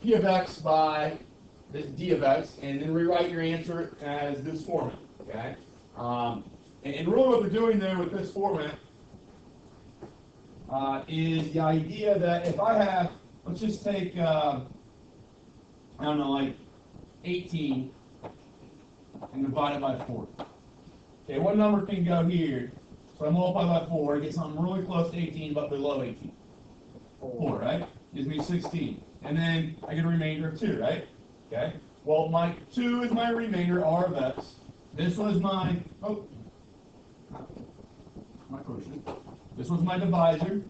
p of x by this d of x, and then rewrite your answer as this format. Okay. And really what we're doing there with this format is the idea that if I have, let's just take, I don't know, like 18 and divide it by 4. Okay, what number can go here? So I multiply by 4, get something really close to 18, but below 18. 4, right? Gives me 16. And then I get a remainder of 2, right? Okay. Well, my 2 is my remainder, r of x. This was my, my quotient. This was my divisor,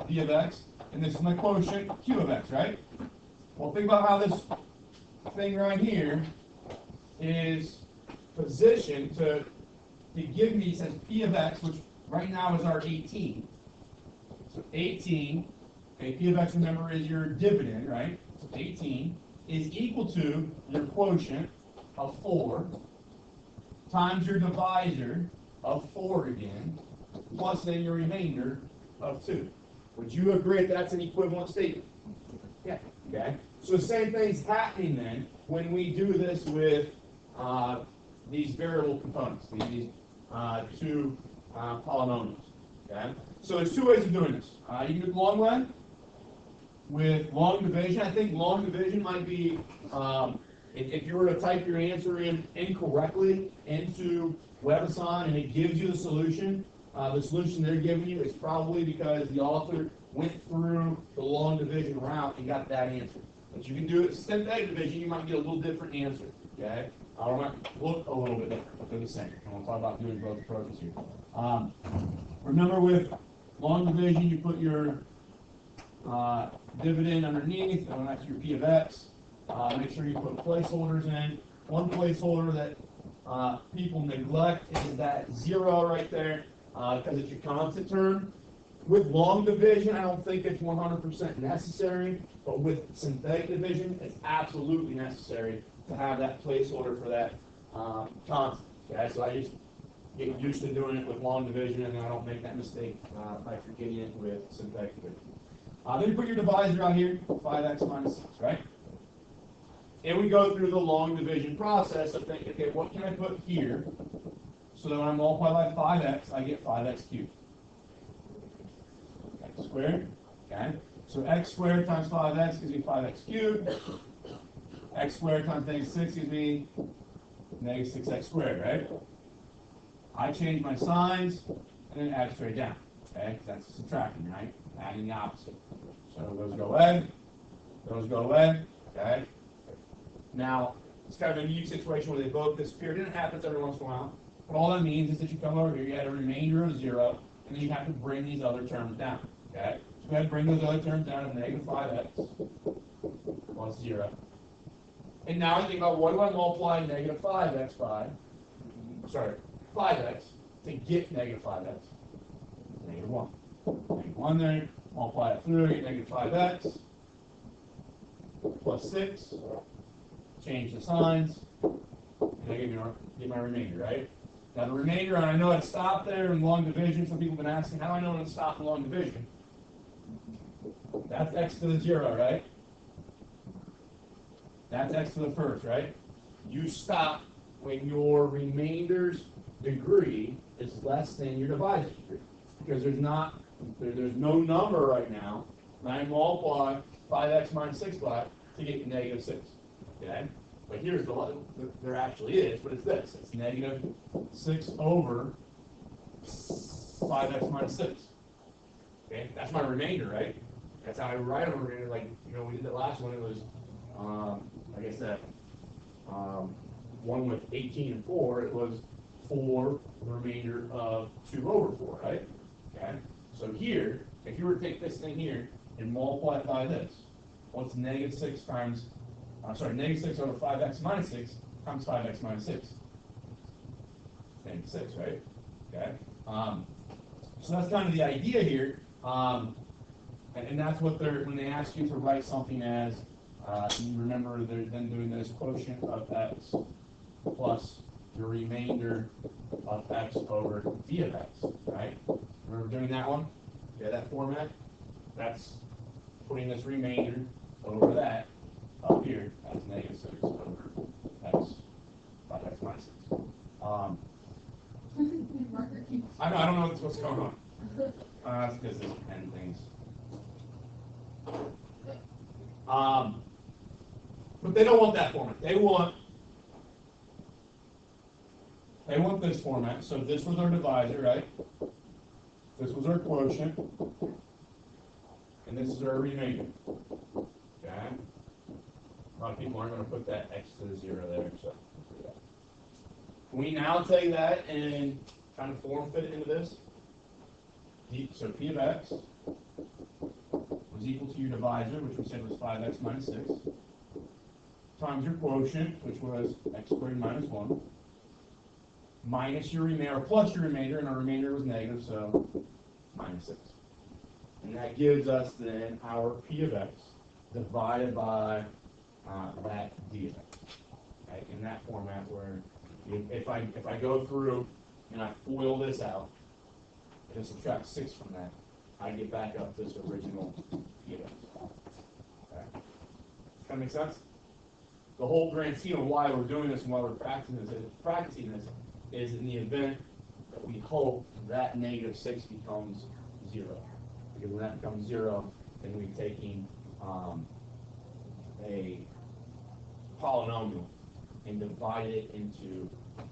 d of x. And this is my quotient, q of x, right? Well, think about how this thing right here is positioned to give me, says p of x, which right now is our 18. So 18, okay, p of x, remember, is your dividend, right? So 18 is equal to your quotient of 4 times your divisor of 4 again, plus then your remainder of 2. Would you agree that that's an equivalent statement? Yeah. Okay. So the same thing's happening then when we do this with these variable components, these two polynomials. Okay. So there's 2 ways of doing this. You can do it the long way with long division. I think long division might be if you were to type your answer in incorrectly into WebAssign and it gives you the solution they're giving you is probably because the author went through the long division route and got that answer. But you can do it synthetic division, you might get a little different answer. Okay? Or it might look a little bit different, but they're the same. And we'll talk about doing both approaches here. Remember with long division, you put your dividend underneath, and that's your p of x. Make sure you put placeholders in. One placeholder that people neglect is that 0 right there, because it's your constant term. With long division, I don't think it's 100% necessary, but with synthetic division, it's absolutely necessary to have that placeholder for that constant. Okay, so I just get used to doing it with long division, and I don't make that mistake by forgetting it with synthetic division. Then you put your divisor out here, 5x minus 6, right? And we go through the long division process of thinking, okay, what can I put here so that when I multiply by 5x, I get 5x cubed. X squared, okay? So x squared times 5x gives me 5x cubed. X squared times negative 6 gives me negative 6x squared, right? I change my signs and then add straight down, okay? That's subtracting, right? Adding the opposite. So those go away, okay? Now, it's kind of a unique situation where they both disappear. It happens every once in a while. But all that means is that you come over here, you add a remainder of 0, and then you have to bring these other terms down, okay? So go ahead and bring those other terms down to negative 5x plus 0. And now I think about what do I multiply negative 5x by? Sorry, 5x to get negative 5x? Negative 1. Negative 1 there, multiply it through, get negative 5x plus 6. Change the signs, and I get my remainder, right? Now the remainder, and I know it stopped there in long division. Some people have been asking, how do I know when it stopped in long division? That's x to the 0, right? That's x to the first, right? You stop when your remainder's degree is less than your divisor's degree. Because there's no number right now, and I multiply 5x minus 6 by to get negative 6. Okay? But here's there actually is, but it's this. It's negative 6 over 5x minus 6. Okay? That's my remainder, right? That's how I write a remainder. Like, we did the last one. It was, I guess that one with 18 and 4, it was 4, the remainder of 2 over 4, right? Okay? So here, if you were to take this thing here and multiply it by this, what's negative 6 times, negative 6 over 5x minus 6 times 5x minus 6? Negative 6, right? Okay? So that's kind of the idea here. And that's what when they ask you to write something as, you remember they're then doing this quotient of x plus the remainder of x over d of x, right? Remember doing that one? Yeah, that format? That's putting this remainder over that up here, that's negative 6 over x, 5x minus 6. I don't know what's going on. That's because there's pen things. But they don't want that format. They want this format. So this was our divisor, right? This was our quotient. And this is our remainder. Okay? A lot of people aren't going to put that x to the 0 there. So we now take that and kind of form fit it into this. So p of x was equal to your divisor, which we said was 5x minus 6, times your quotient, which was x squared minus 1, minus your remainder, or plus your remainder, and our remainder was negative, so minus 6. And that gives us then our p of x divided by that d of x. Right? In that format where if I go through and I FOIL this out, and subtract 6 from that, I get back up this original p of x. Okay. Does that make sense? The whole grand scheme of why we're doing this and why we're practicing this is in the event that we hope that negative 6 becomes 0. Because when that becomes 0, then we're taking a polynomial and divide it into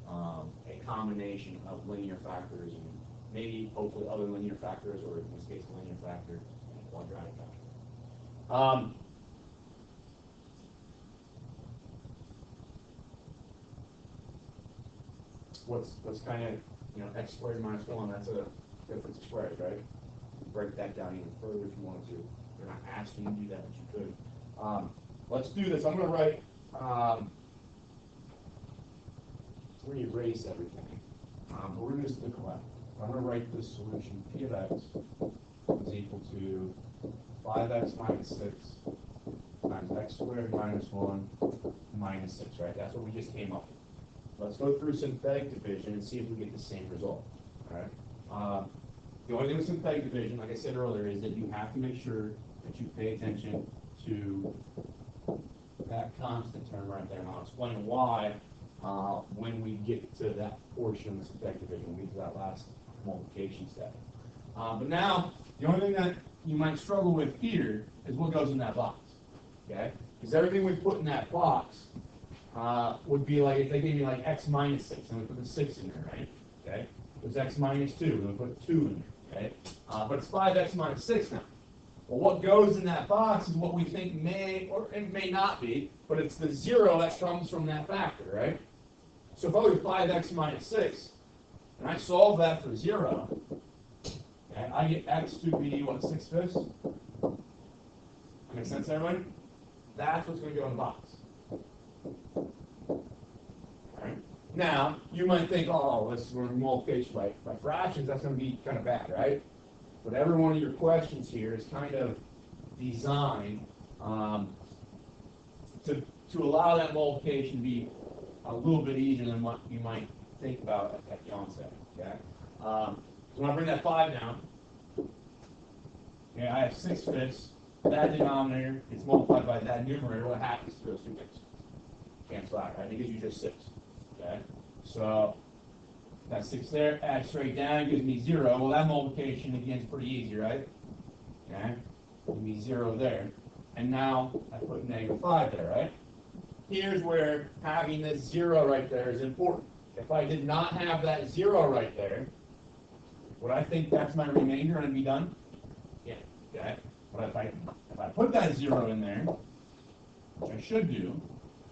a combination of linear factors and maybe hopefully other linear factors, or in this case a linear factor and a quadratic factor. What's kind of, x squared minus 1, that's a difference of squares, right? Break that down even further if you wanted to. They're not asking you to do that, but you could. Let's do this. I'm going to write, we're going to erase everything. But we're going to stick left. I'm going to write this solution, p of x is equal to 5x minus 6 times x squared minus 1 minus 6, right? That's what we just came up with. Let's go through synthetic division and see if we get the same result. All right. The only thing with synthetic division, like I said earlier, is that you have to make sure that you pay attention to that constant term right there. And I'll explain why when we get to that portion of the synthetic division, when we get to that last multiplication step. But now, the only thing that you might struggle with here is what goes in that box. Okay? Because everything we put in that box would be like, if they gave me like x minus 6, and we put the 6 in there, right? Okay? There's x minus 2, and we put 2 in there, okay? But it's 5x minus 6 now. Well, what goes in that box is what we think may, or it may not be, but it's the 0 that comes from that factor, right? So if I was 5x minus 6, and I solve that for 0, okay, I get x to be, what, 6/5? Make sense, everybody? That's what's going to go in the box. Right. Now, you might think, oh, this is multiplication by fractions, that's going to be kind of bad, right? But every one of your questions here is kind of designed to allow that multiplication to be a little bit easier than what you might think about at the onset, okay? So when I bring that 5 down, okay, I have 6/5. That denominator is multiplied by that numerator. What happens to those two things? Cancel out, right? It gives you just 6. Okay? So that 6 there, add straight down, gives me 0. Well, that multiplication again is pretty easy, right? Okay? Give me 0 there. And now I put -5 there, right? Here's where having this 0 right there is important. If I did not have that 0 right there, would I think that's my remainder and be done? Yeah. Okay? But if I put that 0 in there, which I should do,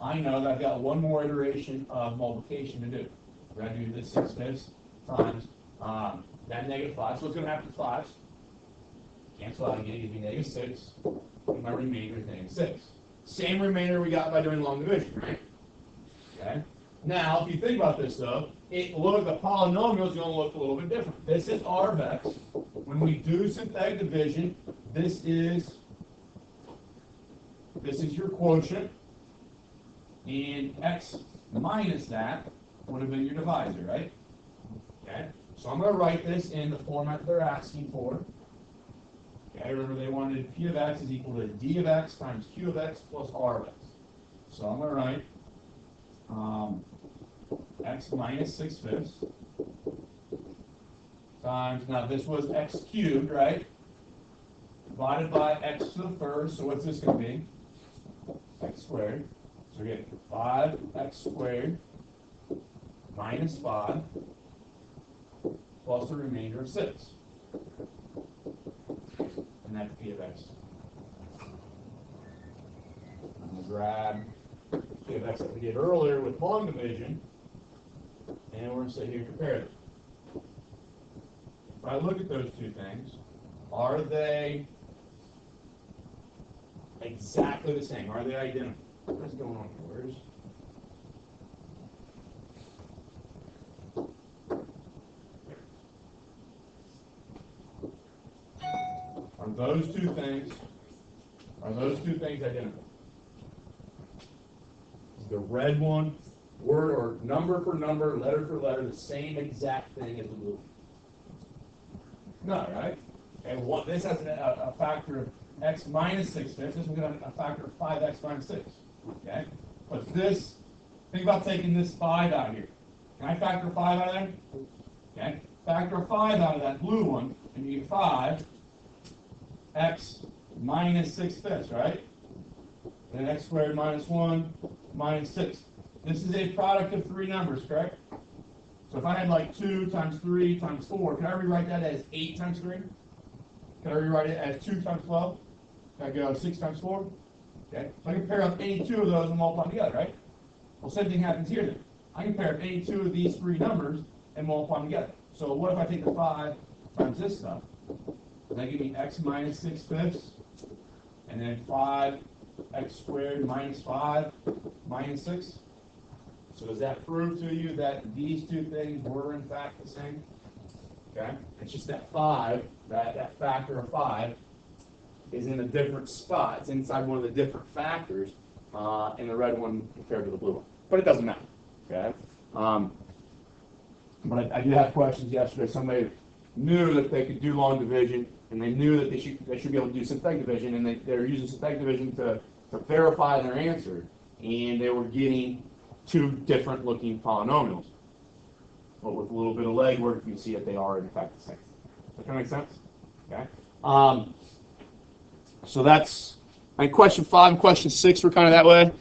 I know that I've got one more iteration of multiplication to do. We're going to do this 6/5 times that -5. So it's going to have to 5s. Cancel out again, it gives me -6. And my remainder is -6. Same remainder we got by doing long division, right? Okay. Now, if you think about this, though, the polynomial is going to look a little bit different. This is r of x. When we do synthetic division, this is your quotient, and x minus that would have been your divisor, right? Okay. So I'm going to write this in the format they're asking for. Okay, remember they wanted P of x is equal to D of x times Q of x plus R of x. So I'm going to write x minus 6/5 times, now this was x cubed, right? Divided by x to the third, so what's this going to be? X squared. So we get 5x squared minus 5 plus the remainder of 6. And that's P of x. I'm going to grab P of x that we did earlier with long division, and we're going to sit here and compare them. If I look at those two things, are they exactly the same? Are they identical? What's going on here? Are those two things identical? Is the red one word or number for number, letter for letter, the same exact thing as the blue? No, right? And what this has a factor of x minus 6/5. This one's got a factor of 5x minus 6. Okay? But this, think about taking this 5 out here. Can I factor 5 out of there? Okay? Factor 5 out of that blue one, and you get 5x minus 6/5, right? And x squared minus 1 minus 6. This is a product of three numbers, correct? So if I had like 2 times 3 times 4, can I rewrite that as 8 times 3? Can I rewrite it as 2 times 12? Can I go 6 times 4? Okay. So I can pair up any two of those and multiply them together, right? Well, same thing happens here then. I can pair up any two of these three numbers and multiply them together. So what if I take the 5 times this stuff? Does that give me x minus 6/5? And then 5x squared minus 5 minus 6? So does that prove to you that these two things were in fact the same? Okay? It's just that 5, that factor of 5, is in a different spot. It's inside one of the different factors in the red one compared to the blue one. But it doesn't matter. Okay? But I did have questions yesterday. Somebody knew that they could do long division, and they knew that they should be able to do synthetic division, and they were using synthetic division to verify their answer, and they were getting two different looking polynomials. But with a little bit of legwork, you can see that they are in fact the same. Does that make sense? Okay. So that's, I think question 5 and question 6 were kind of that way.